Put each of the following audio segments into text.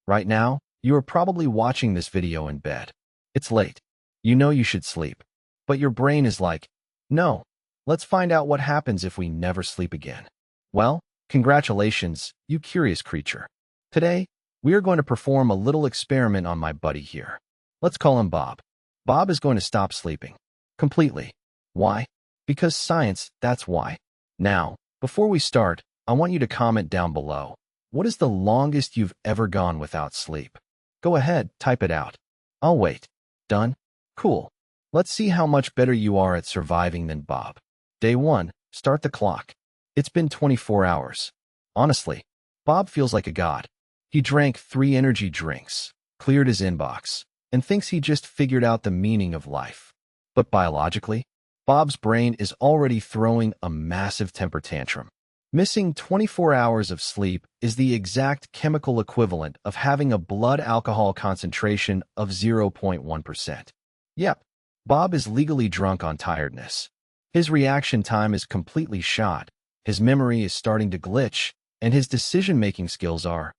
Right now, you are probably watching this video in bed. It's late. You know you should sleep. But your brain is like, no, let's find out what happens if we never sleep again. Well, congratulations, you curious creature. Today, we are going to perform a little experiment on my buddy here. Let's call him Bob. Bob is going to stop sleeping. Completely. Why? Because science, that's why. Now, before we start, I want you to comment down below. What is the longest you've ever gone without sleep? Go ahead, type it out. I'll wait. Done? Cool. Let's see how much better you are at surviving than Bob. Day 1, start the clock. It's been 24 hours. Honestly, Bob feels like a god. He drank 3 energy drinks, cleared his inbox, and thinks he just figured out the meaning of life. But biologically, Bob's brain is already throwing a massive temper tantrum. Missing 24 hours of sleep is the exact chemical equivalent of having a blood alcohol concentration of 0.1%. Yep, Bob is legally drunk on tiredness. His reaction time is completely shot, his memory is starting to glitch, and his decision-making skills are,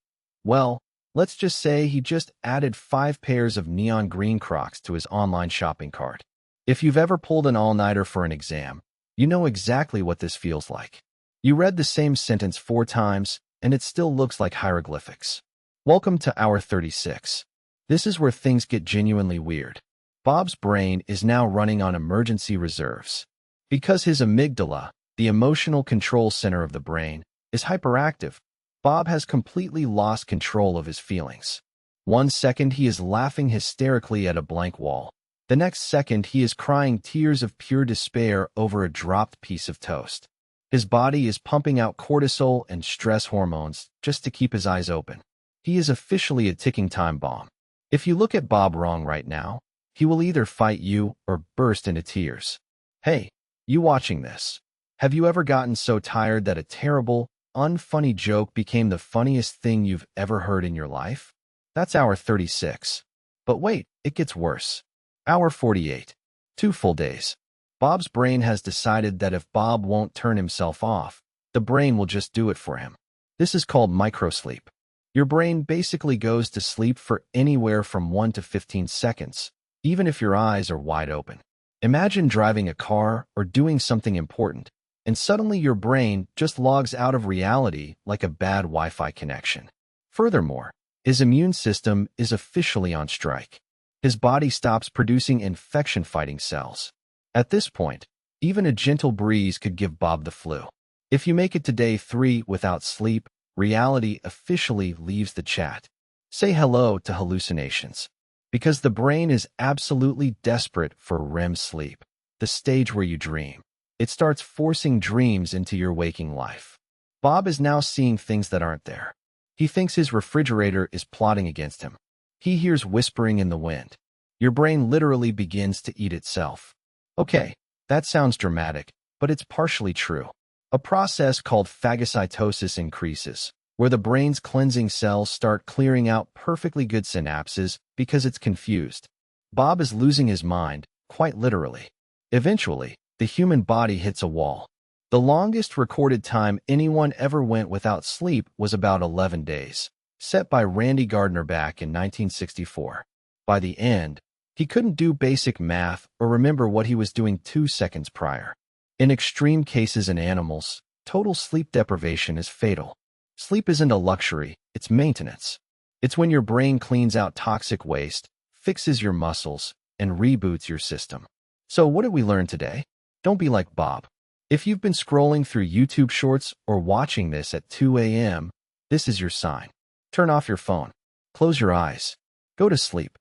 well, let's just say he just added 5 pairs of neon green Crocs to his online shopping cart. If you've ever pulled an all-nighter for an exam, you know exactly what this feels like. You read the same sentence 4 times, and it still looks like hieroglyphics. Welcome to hour 36. This is where things get genuinely weird. Bob's brain is now running on emergency reserves. Because his amygdala, the emotional control center of the brain, is hyperactive, Bob has completely lost control of his feelings. 1 second he is laughing hysterically at a blank wall. The next second he is crying tears of pure despair over a dropped piece of toast. His body is pumping out cortisol and stress hormones just to keep his eyes open. He is officially a ticking time bomb. If you look at Bob wrong right now, he will either fight you or burst into tears. Hey, you watching this? Have you ever gotten so tired that a terrible, unfunny joke became the funniest thing you've ever heard in your life? That's hour 36. But wait, it gets worse. Hour 48. 2 full days. Bob's brain has decided that if Bob won't turn himself off, the brain will just do it for him. This is called microsleep. Your brain basically goes to sleep for anywhere from 1 to 15 seconds, even if your eyes are wide open. Imagine driving a car or doing something important, and suddenly your brain just logs out of reality like a bad Wi-Fi connection. Furthermore, his immune system is officially on strike. His body stops producing infection-fighting cells. At this point, even a gentle breeze could give Bob the flu. If you make it to day 3 without sleep, reality officially leaves the chat. Say hello to hallucinations. Because the brain is absolutely desperate for REM sleep, the stage where you dream. It starts forcing dreams into your waking life. Bob is now seeing things that aren't there. He thinks his refrigerator is plotting against him. He hears whispering in the wind. Your brain literally begins to eat itself. Okay, that sounds dramatic, but it's partially true. A process called phagocytosis increases, where the brain's cleansing cells start clearing out perfectly good synapses because it's confused. Bob is losing his mind, quite literally. Eventually, the human body hits a wall. The longest recorded time anyone ever went without sleep was about 11 days, set by Randy Gardner back in 1964. By the end, he couldn't do basic math or remember what he was doing 2 seconds prior. In extreme cases in animals, total sleep deprivation is fatal. Sleep isn't a luxury, it's maintenance. It's when your brain cleans out toxic waste, fixes your muscles, and reboots your system. So what did we learn today? Don't be like Bob. If you've been scrolling through YouTube Shorts or watching this at 2 a.m., this is your sign. Turn off your phone. Close your eyes. Go to sleep.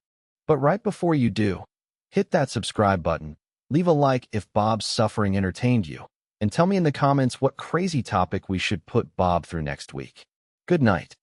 But right before you do, hit that subscribe button, leave a like if Bob's suffering entertained you, and tell me in the comments what crazy topic we should put Bob through next week. Good night.